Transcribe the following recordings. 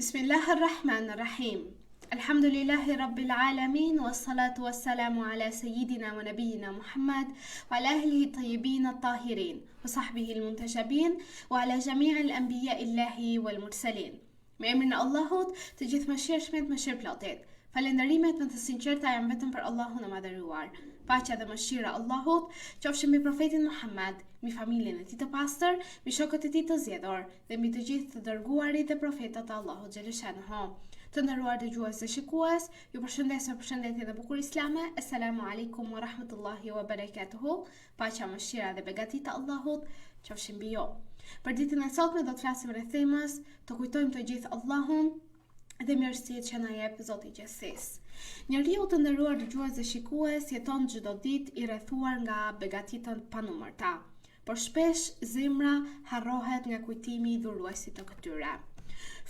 Bismillahirrahmanirrahim. Alhamdulillahi Rabbil Alamin, wassalatu wassalamu ala sayyidina wa nabiyina Muhammad wa ala ahlihi tayyibin at-tahirin wa sahbihi al-muntajabin wa ala jami'il anbiya'illahi wal mursalin. Me emrin e Allahut, të gjithë mëshirshmet, mëshirëplotit. Falënderimet më të sinqerta janë vetëm për Allahun e madhëruar. Paqja dhe mëshira e Allahut qofshin mbi profetin Muhammad, mbi familjen e tij të pastër, mbi shokët e tij të zgjedhur dhe mbi të gjithë të dërguarit dhe profetët e Allahut xhaleshanuhu. Të nderuar dëgjues dhe shikues, ju përshëndes me përshëndetje dhe bukur islame. Assalamu alaikum wa rahmatullahi wa barakatuhu. Paqja, mëshira dhe begati të Allahut qofshin mbi ju. Për ditën e sotme do të flasim rreth temës të kujtojmë të gjithë Allahun dhe mirësitë që na jep Zoti i gjithësisë. Njeriu të nderuar dëgjues dhe shikues jeton çdo ditë i rrethuar nga begatitë panumërta, por shpesh zemra harrohet nga kujtimi i dhuruesit të këtyre.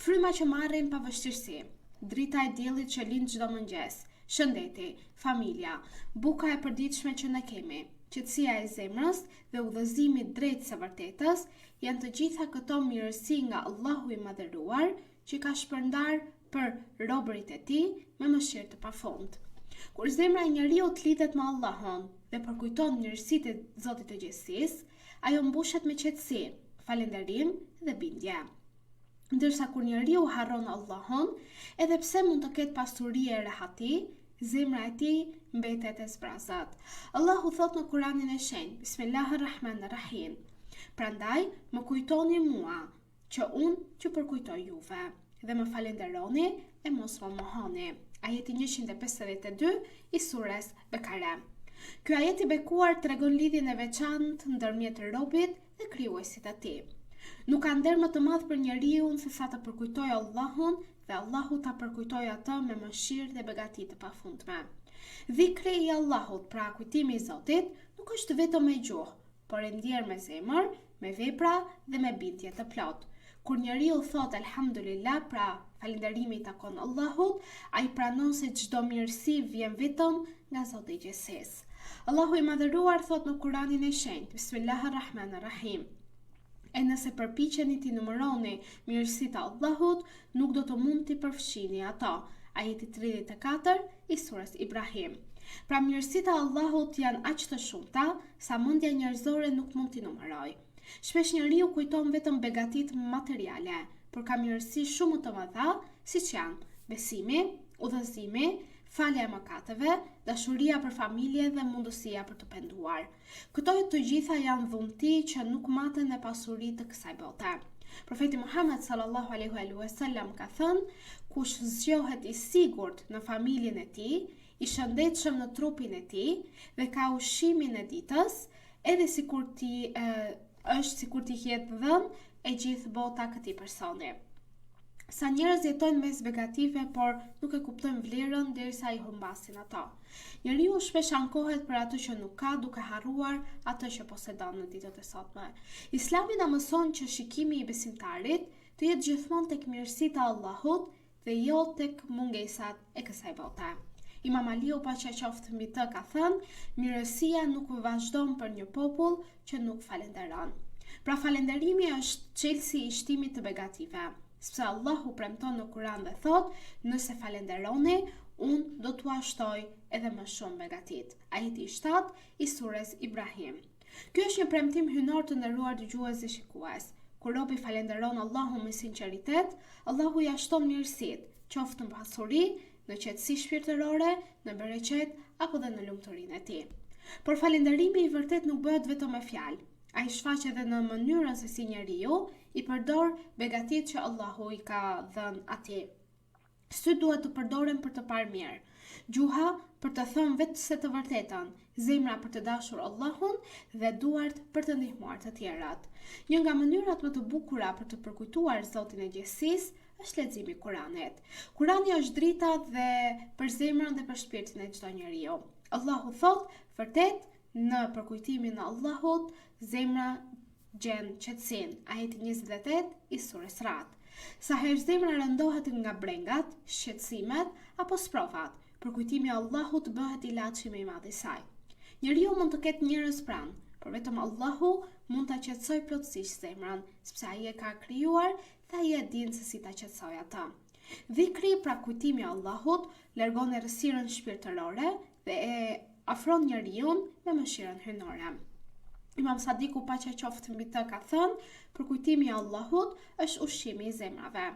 Fryma që marrin pa vështirësi, drita e diellit që lind çdo mëngjes, shëndeti, familja, buka e përditshme që ne kemi, qetësia e zemrës dhe udhëzimi drejt së vërtetës janë të gjitha këto mirësi nga Allahu i madhëruar që ka shpërndar për robërit e tij me mëshirë të pafund. Kur zemra e njeriu të lidhet me Allahun dhe përkujton mirësitë e Zotit të gjithësisë, ajo mbushet me qetësi, falënderim dhe bindje. Ndërsa kur njeriu harron Allahun, edhe pse mund të ketë pasuri e rehati, zemra e tij mbetet e zbrazët. Allahu thot në Kur'anin e shenjtë, Bismillahirrahmanirrahim. Prandaj më kujtoni mua, që unë që përkujtoj juve, dhe më falenderoni e mos më mohoni. Ajeti 152 i sures Bekare. Ky ajet i bekuar tregon lidhjen e veçantë ndërmjet robit dhe krijuesit të tij. Nuk ka nder më të madh për njeriu se sa të përkujtojë Allahun dhe Allahu ta përkujtojë atë me mëshirë dhe begati të pafundme. Dhikri i Allahut, pra kujtimi i Zotit, nuk është vetëm me gjuhë, por e ndjer me zemër, me vepra dhe me bindje të plotë. Kur njeriu thot alhamdulillah, pra falënderimi i takon Allahut, ai pranon se çdo mirësi vjen vetëm nga Zoti i gjithësisë. Allahu i madhëruar thot në Kur'anin e shenjtë, Bismillahirrahmanirrahim. E nëse përpiqeni t'i numëroni mirësitë e Allahut, nuk do të mund t'i përfshini ato. Ajeti 34 i sures Ibrahim. Pra mirësitë e Allahut janë aq të shumta sa mendja njerëzore nuk mund t'i numërojë. Shpesh njeriu kujton vetëm begatitë materiale, por ka mirësi shumë të mëdha, siç janë besimi, udhëzimi, falja e mëkateve, dashuria për familje dhe mundësia për të penduar. Këto të gjitha janë dhunti që nuk maten me pasuri të kësaj bote. Profeti Muhammed sallallahu alaihi wasallam ka thënë, kush zgjohet i sigurt në familjen e tij, i shëndetshëm në trupin e tij dhe ka ushqimin e ditës, edhe është sikur t'i jetë dhënë e gjithë bota këtij personi. Sa njerëz jetojnë mes begative, por nuk e kuptojnë vlerën derisa i humbasin ato. Njeriu shpesh ankohet për atë që nuk ka, duke harruar atë që posedon në ditët e sotme. Islami na mëson që shikimi i besimtarit të jetë gjithmonë tek mirësitë e Allahut dhe jo tek mungesat e kësaj bote. Imam Aliu, paqja qoftë mbi të, ka thënë, mirësia nuk vazhdon për një popull që nuk falenderon. Pra falenderimi është çelësi i shtimit të begative, sepse Allahu premton në Kur'an dhe thot, nëse falenderoni, unë do t'u ashtoj edhe më shumë begatit. Ajeti 7 i sures Ibrahim. Ky është një premtim hynor të nderuar dëgjues dhe shikues. Kur robi falenderon Allahun me sinqeritet, Allahu ja shton mirësitë, qoftë në pasuri, në qetësi shpirtërore, në bereqet apo dhe në lumturinë e tij. Por falënderimi i vërtet nuk bëhet vetëm me fjalë. Ai shfaqet edhe në mënyrën se si njeriu i përdor begatitë që Allahu i ka dhënë atij. Syt duhet të përdoren për të parë mirë, gjuha për të thënë vetë të vërtetën, zemra për të dashur Allahun dhe duart për të ndihmuar të tjerat. Një nga mënyrat më të bukura për të përkujtuar Zotin e gjithësisë është leximi i Kuranit. Kurani është drita dhe për zemrën dhe për shpirtin e çdo njeriu. Allahu thot, vërtet në përkujtimin e Allahut zemra gjen qetësinë. Ajeti 28 i sures Ra'd. Sa herë zemra rëndohet nga brengat, shqetësimet apo sprovat, përkujtimi i Allahut bëhet ilaçi më i madh i saj. Njeriu mund të ketë njerëz pranë, por vetëm Allahu mund ta qetësojë plotësisht zemrën, sepse ai e ka krijuar dhe ai e din se si ta qetësoj ata. Dhikri, pra kujtimi i Allahut, largon errësirën shpirtërore dhe e afron njeriu me mëshirën hyjnore. Imam Sadiku, paqja qoftë mbi të, ka thënë: për kujtimi i Allahut është ushqimi i zemrave.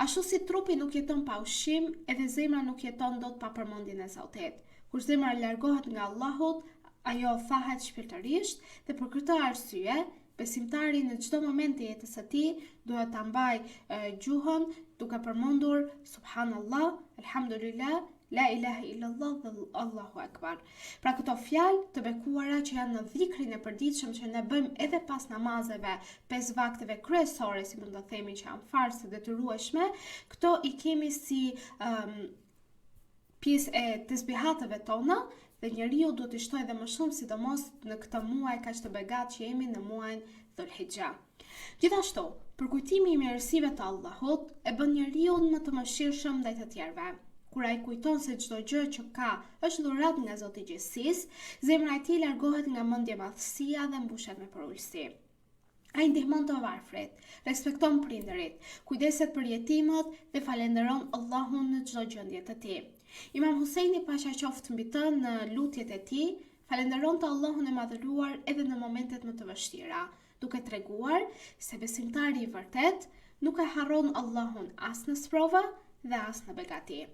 Ashtu si trupi nuk jeton pa ushqim, edhe zemra nuk jeton dot pa përmendjen e Zotit. Kur zemra largohet nga Allahut, ajo thahet shpirtërisht dhe për këtë arsye besimtari në çdo moment të jetës së tij duhet ta mbajë gjuhën duke përmendur subhanallah, alhamdulillah, la ilaha illallah dhe Allahu akbar. Pra këto fjalë të bekuara që janë në dhikrin e përditshëm që ne bëjmë edhe pas namazeve, 5 vakteve kryesore, si mund të themi, që janë farz të detyrueshme, këto i kemi si pjesë e tesbihateve tona, dhe njeriu duhet të shtojë edhe më shumë, sidomos në këtë muaj kaq të begat që jemi në muajin Dhul-Hijja. Gjithashtu, përkujtimi i mirësive të Allahut e bën njeriu më të mëshirshëm ndaj të tjerëve. Kur ai kujton se çdo gjë që ka është dhuratë nga Zoti i gjithësisë, zemra e tij largohet nga mendje madhësia dhe mbushet me përulësi. Ai ndihmon të varfrit, respekton prindërit, kujdeset për jetimët dhe falenderon Allahun në çdo gjendje të tij. Imam Huseini, paqja qoftë mbi të, në lutjet e tij falenderonte Allahun e madhëruar edhe në momentet më të vështira, duke treguar se besimtari i vërtet nuk e harron Allahun as në sprova dhe as në begati.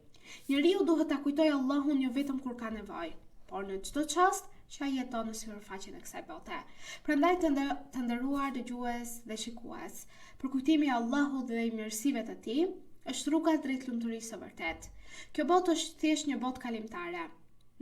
Njeriu duhet ta kujtojë Allahun jo vetëm kur ka nevojë, por në çdo çast që ai jeton në sipërfaqen e kësaj bote. Prandaj të nderuar dëgjues dhe shikues, përkujtimi i Allahut dhe i mirësive të tij është rruga drejt lumturisë së vërtet. Kjo botë është thjesht një botë kalimtare,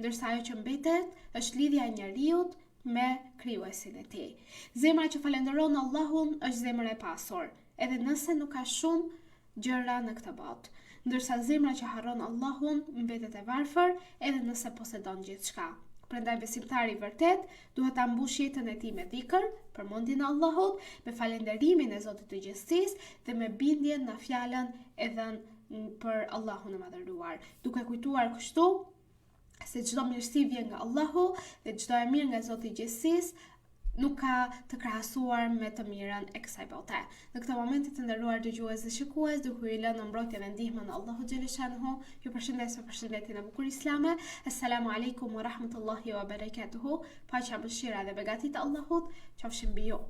ndërsa ajo që mbetet është lidhja e njeriut me krijuesin e tij. Zemra që falenderon Allahun është zemër e pasur, edhe nëse nuk ka shumë gjëra në këtë botë, ndërsa zemra që harron Allahun mbetet e varfër edhe nëse posedon gjithçka. Prandaj besimtari i vërtet duhet ta mbush jetën e tij me dhikr, përmendjen e Allahut, me falënderimin e Zotit të gjithësisë dhe me bindjen në fjalën e dhënë për Allahun e madhëruar, duke kujtuar kështu se çdo mirësi vjen nga Allahu dhe çdo e mirë nga Zoti i gjithësisë nuk ka të krahasuar me të mirën e kësaj bote. Në këtë moment të nderuar dëgjues dhe shikues, duke ju lënë në mbrojtje dhe ndihmën e Allahut xhaleshanhu, ju përshëndes me përshëndetjen e bukur islame. Assalamu alaikum wa rahmatullahi wa barakatuhu. Paqja, mëshira dhe begati të Allahut qofshin mbi ju.